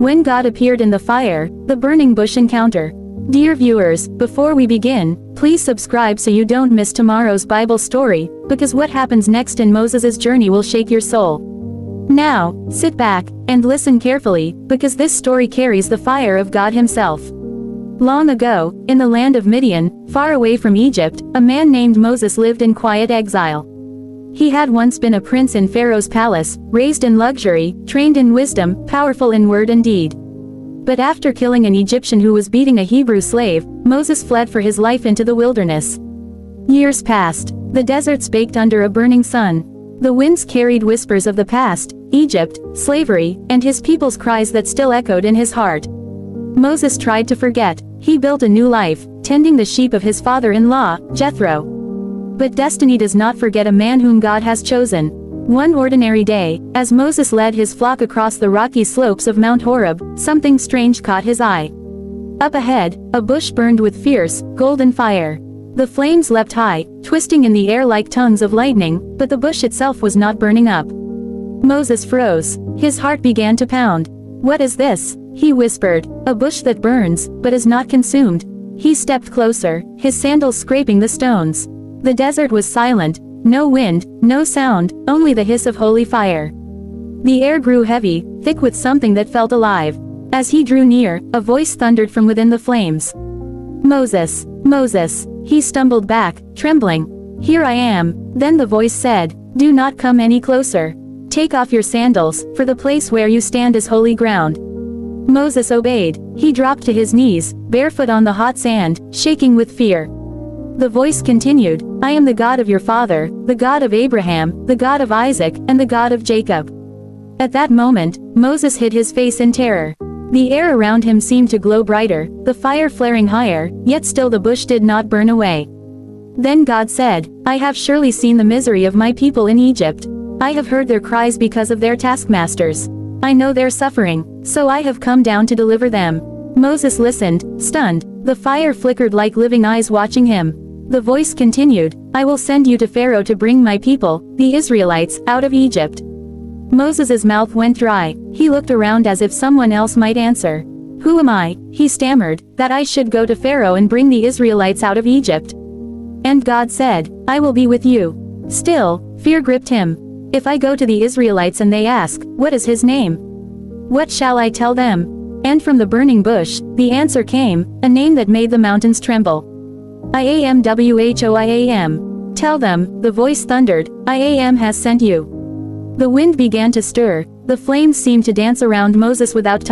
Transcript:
When God appeared in the fire, the burning bush encounter. Dear viewers, before we begin, please subscribe so you don't miss tomorrow's Bible story, because what happens next in Moses' journey will shake your soul. Now, sit back and listen carefully, because this story carries the fire of God himself. Long ago, in the land of Midian, far away from Egypt, a man named Moses lived in quiet exile. He had once been a prince in Pharaoh's palace, raised in luxury, trained in wisdom, powerful in word and deed. But after killing an Egyptian who was beating a Hebrew slave, Moses fled for his life into the wilderness. Years passed. The deserts baked under a burning sun. The winds carried whispers of the past, Egypt, slavery, and his people's cries that still echoed in his heart. Moses tried to forget. He built a new life, tending the sheep of his father-in-law, Jethro. But destiny does not forget a man whom God has chosen. One ordinary day, as Moses led his flock across the rocky slopes of Mount Horeb, something strange caught his eye. Up ahead, a bush burned with fierce, golden fire. The flames leapt high, twisting in the air like tongues of lightning, but the bush itself was not burning up. Moses froze. His heart began to pound. "What is this?" he whispered. "A bush that burns, but is not consumed." He stepped closer, his sandals scraping the stones. The desert was silent, no wind, no sound, only the hiss of holy fire. The air grew heavy, thick with something that felt alive. As he drew near, a voice thundered from within the flames. "Moses, Moses." He stumbled back, trembling. "Here I am." Then the voice said, "Do not come any closer. Take off your sandals, for the place where you stand is holy ground." Moses obeyed. He dropped to his knees, barefoot on the hot sand, shaking with fear. The voice continued, "I am the God of your father, the God of Abraham, the God of Isaac, and the God of Jacob." At that moment, Moses hid his face in terror. The air around him seemed to glow brighter, the fire flaring higher, yet still the bush did not burn away. Then God said, "I have surely seen the misery of my people in Egypt. I have heard their cries because of their taskmasters. I know their suffering, so I have come down to deliver them." Moses listened, stunned. The fire flickered like living eyes watching him. The voice continued, "I will send you to Pharaoh to bring my people, the Israelites, out of Egypt." Moses' mouth went dry. He looked around as if someone else might answer. "Who am I," he stammered, "that I should go to Pharaoh and bring the Israelites out of Egypt?" And God said, "I will be with you." Still, fear gripped him. "If I go to the Israelites and they ask, 'What is his name?' What shall I tell them?" And from the burning bush, the answer came, a name that made the mountains tremble. "I-am-Whoiam. Tell them," the voice thundered, "I am has sent you." The wind began to stir. The flames seemed to dance around Moses without